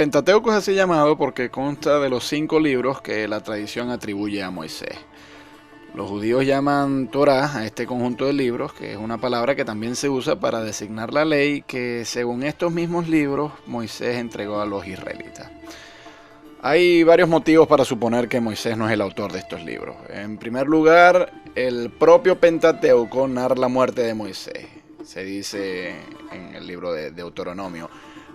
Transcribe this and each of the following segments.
Pentateuco es así llamado porque consta de los 5 libros que la tradición atribuye a Moisés. Los judíos llaman Torá a este conjunto de libros, que es una palabra que también se usa para designar la ley que, según estos mismos libros, Moisés entregó a los israelitas. Hay varios motivos para suponer que Moisés no es el autor de estos libros. En primer lugar, el propio Pentateuco narra la muerte de Moisés. Se dice en el libro de Deuteronomio: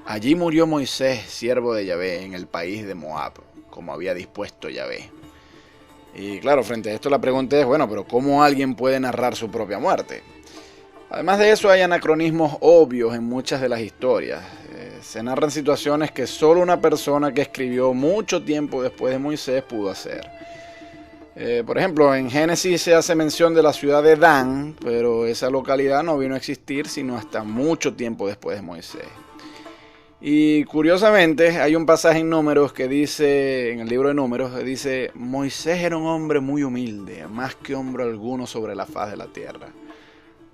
allí murió Moisés, siervo de Yahvé, en el país de Moab, como había dispuesto Yahvé. Y claro, frente a esto la pregunta es, bueno, pero ¿cómo alguien puede narrar su propia muerte? Además de eso, hay anacronismos obvios en muchas de las historias. Se narran situaciones que solo una persona que escribió mucho tiempo después de Moisés pudo hacer. Por ejemplo, en Génesis se hace mención de la ciudad de Dan, pero esa localidad no vino a existir sino hasta mucho tiempo después de Moisés. Y curiosamente hay un pasaje en Números que dice, en el libro de Números, dice: Moisés era un hombre muy humilde, más que hombre alguno sobre la faz de la tierra.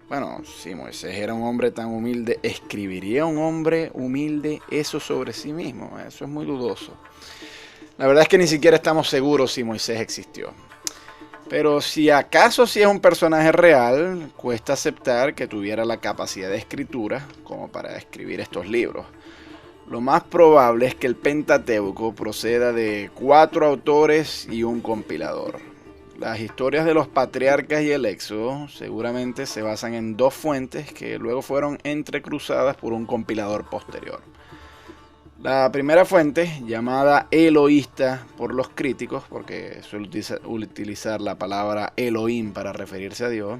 Bueno, si Moisés era un hombre tan humilde, ¿escribiría un hombre humilde eso sobre sí mismo? Eso es muy dudoso. La verdad es que ni siquiera estamos seguros si Moisés existió. Pero si acaso sí es un personaje real, cuesta aceptar que tuviera la capacidad de escritura como para escribir estos libros. Lo más probable es que el Pentateuco proceda de 4 autores y un compilador. Las historias de los patriarcas y el Éxodo seguramente se basan en 2 fuentes que luego fueron entrecruzadas por un compilador posterior. La primera fuente, llamada Eloísta por los críticos, porque suele utilizar la palabra Elohim para referirse a Dios,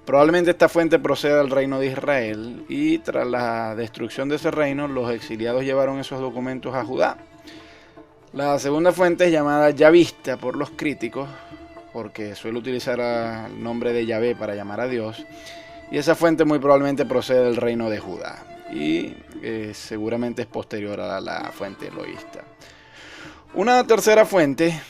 probablemente esta fuente proceda del reino de Israel, y tras la destrucción de ese reino, los exiliados llevaron esos documentos a Judá. La segunda fuente es llamada Yavista por los críticos, porque suele utilizar el nombre de Yahvé para llamar a Dios, y esa fuente muy probablemente procede del reino de Judá, y seguramente es posterior a la fuente eloísta. Una tercera fuente,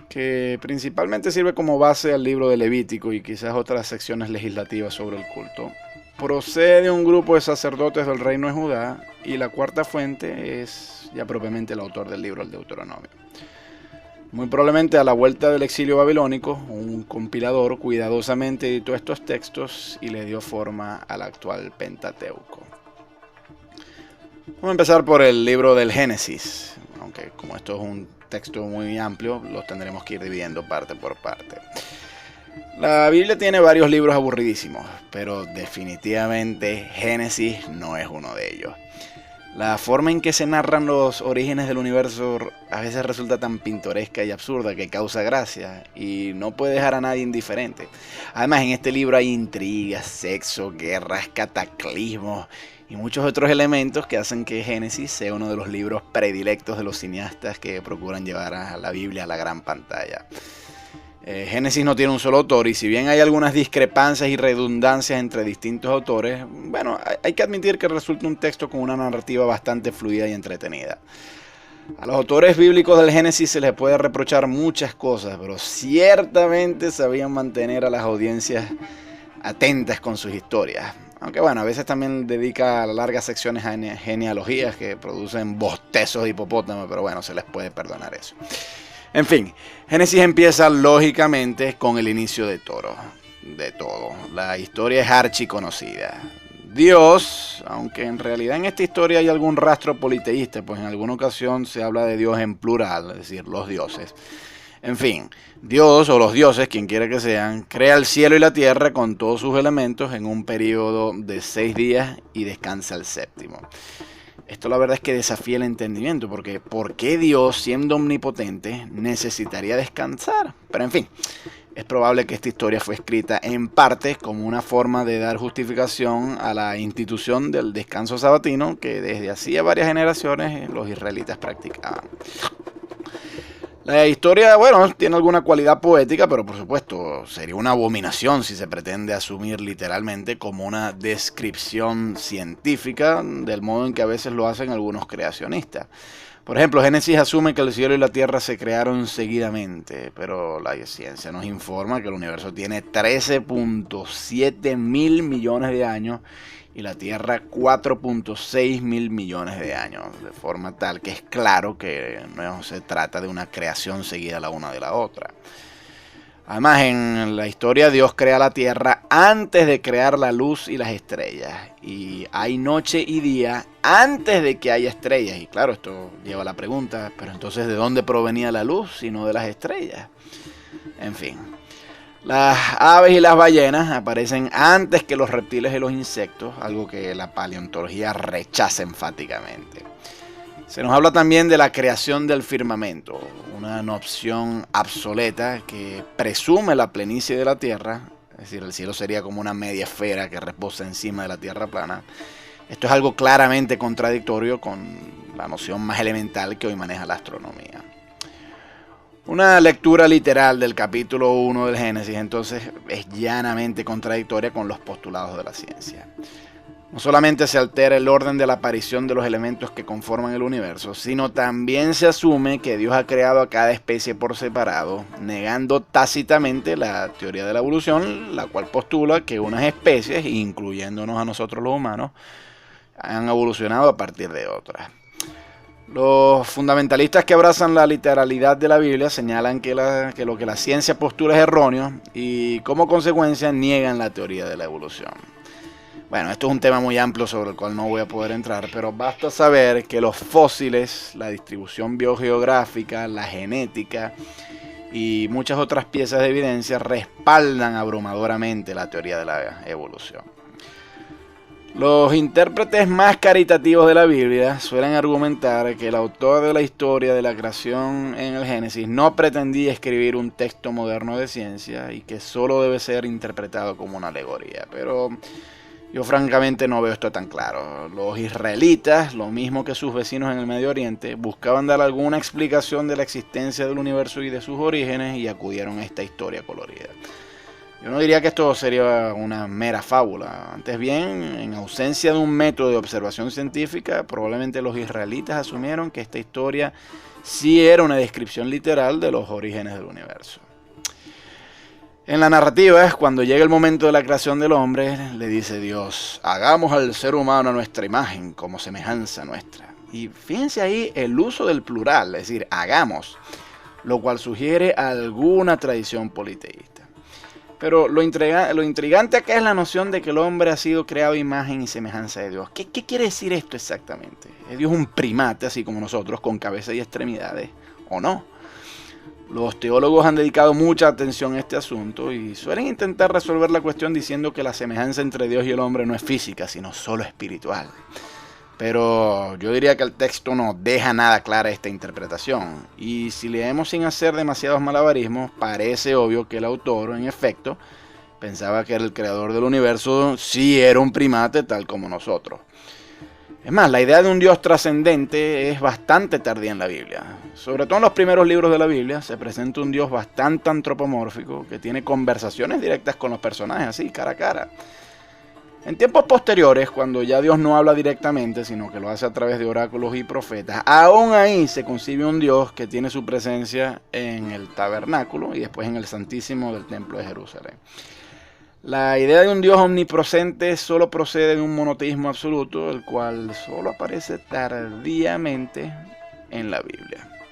que principalmente sirve como base al libro de Levítico y quizás otras secciones legislativas sobre el culto, procede de un grupo de sacerdotes del reino de Judá, y la cuarta fuente es ya propiamente el autor del libro, el Deuteronomio. Muy probablemente a la vuelta del exilio babilónico, un compilador cuidadosamente editó estos textos y le dio forma al actual Pentateuco. Vamos a empezar por el libro del Génesis, aunque como esto es un texto muy amplio, los tendremos que ir dividiendo parte por parte. La Biblia tiene varios libros aburridísimos, pero definitivamente Génesis no es uno de ellos. La forma en que se narran los orígenes del universo a veces resulta tan pintoresca y absurda que causa gracia y no puede dejar a nadie indiferente. Además, en este libro hay intrigas, sexo, guerras, cataclismos y muchos otros elementos que hacen que Génesis sea uno de los libros predilectos de los cineastas que procuran llevar a la Biblia a la gran pantalla. Génesis no tiene un solo autor, y si bien hay algunas discrepancias y redundancias entre distintos autores, bueno, hay que admitir que resulta un texto con una narrativa bastante fluida y entretenida. A los autores bíblicos del Génesis se les puede reprochar muchas cosas, pero ciertamente sabían mantener a las audiencias atentas con sus historias. Aunque bueno, a veces también dedica largas secciones a genealogías que producen bostezos de hipopótamo, pero bueno, se les puede perdonar eso. En fin, Génesis empieza lógicamente con el inicio de todo. La historia es archiconocida. Dios, aunque en realidad en esta historia hay algún rastro politeísta, pues en alguna ocasión se habla de Dios en plural, es decir, los dioses. En fin, Dios o los dioses, quien quiera que sean, crea el cielo y la tierra con todos sus elementos en un periodo de 6 días y descansa el séptimo. Esto la verdad es que desafía el entendimiento, porque ¿por qué Dios, siendo omnipotente, necesitaría descansar? Pero en fin, es probable que esta historia fue escrita en parte como una forma de dar justificación a la institución del descanso sabatino que desde hacía varias generaciones los israelitas practicaban. La historia, bueno, tiene alguna cualidad poética, pero por supuesto sería una abominación si se pretende asumir literalmente como una descripción científica del modo en que a veces lo hacen algunos creacionistas. Por ejemplo, Génesis asume que el cielo y la tierra se crearon seguidamente, pero la ciencia nos informa que el universo tiene 13.7 mil millones de años y la Tierra 4.6 mil millones de años, de forma tal que es claro que no se trata de una creación seguida la una de la otra. Además, en la historia Dios crea la tierra antes de crear la luz y las estrellas. Y hay noche y día antes de que haya estrellas. Y claro, esto lleva a la pregunta, pero entonces ¿de dónde provenía la luz si no de las estrellas? En fin, las aves y las ballenas aparecen antes que los reptiles y los insectos, algo que la paleontología rechaza enfáticamente. Se nos habla también de la creación del firmamento, una noción obsoleta que presume la planicie de la Tierra, es decir, el cielo sería como una media esfera que reposa encima de la Tierra plana. Esto es algo claramente contradictorio con la noción más elemental que hoy maneja la astronomía. Una lectura literal del capítulo 1 del Génesis entonces es llanamente contradictoria con los postulados de la ciencia. No solamente se altera el orden de la aparición de los elementos que conforman el universo, sino también se asume que Dios ha creado a cada especie por separado, negando tácitamente la teoría de la evolución, la cual postula que unas especies, incluyéndonos a nosotros los humanos, han evolucionado a partir de otras. Los fundamentalistas que abrazan la literalidad de la Biblia señalan que lo que la ciencia postula es erróneo y como consecuencia niegan la teoría de la evolución. Bueno, esto es un tema muy amplio sobre el cual no voy a poder entrar, pero basta saber que los fósiles, la distribución biogeográfica, la genética y muchas otras piezas de evidencia respaldan abrumadoramente la teoría de la evolución. Los intérpretes más caritativos de la Biblia suelen argumentar que el autor de la historia de la creación en el Génesis no pretendía escribir un texto moderno de ciencia y que solo debe ser interpretado como una alegoría, pero yo francamente no veo esto tan claro. Los israelitas, lo mismo que sus vecinos en el Medio Oriente, buscaban dar alguna explicación de la existencia del universo y de sus orígenes y acudieron a esta historia colorida. Yo no diría que esto sería una mera fábula, antes bien, en ausencia de un método de observación científica, probablemente los israelitas asumieron que esta historia sí era una descripción literal de los orígenes del universo. En la narrativa, cuando llega el momento de la creación del hombre, le dice Dios, hagamos al ser humano a nuestra imagen, como semejanza nuestra. Y fíjense ahí el uso del plural, es decir, hagamos, lo cual sugiere alguna tradición politeísta. Pero lo intrigante acá es la noción de que el hombre ha sido creado a imagen y semejanza de Dios. ¿Qué quiere decir esto exactamente? ¿Es Dios un primate, así como nosotros, con cabeza y extremidades, o no? Los teólogos han dedicado mucha atención a este asunto y suelen intentar resolver la cuestión diciendo que la semejanza entre Dios y el hombre no es física, sino solo espiritual. Pero yo diría que el texto no deja nada clara esta interpretación. Y si leemos sin hacer demasiados malabarismos, parece obvio que el autor, en efecto, pensaba que el creador del universo sí era un primate tal como nosotros. Es más, la idea de un Dios trascendente es bastante tardía en la Biblia. Sobre todo en los primeros libros de la Biblia se presenta un Dios bastante antropomórfico que tiene conversaciones directas con los personajes, así, cara a cara. En tiempos posteriores, cuando ya Dios no habla directamente, sino que lo hace a través de oráculos y profetas, aún ahí se concibe un Dios que tiene su presencia en el tabernáculo y después en el Santísimo del Templo de Jerusalén. La idea de un Dios omnipresente solo procede de un monoteísmo absoluto, el cual solo aparece tardíamente en la Biblia.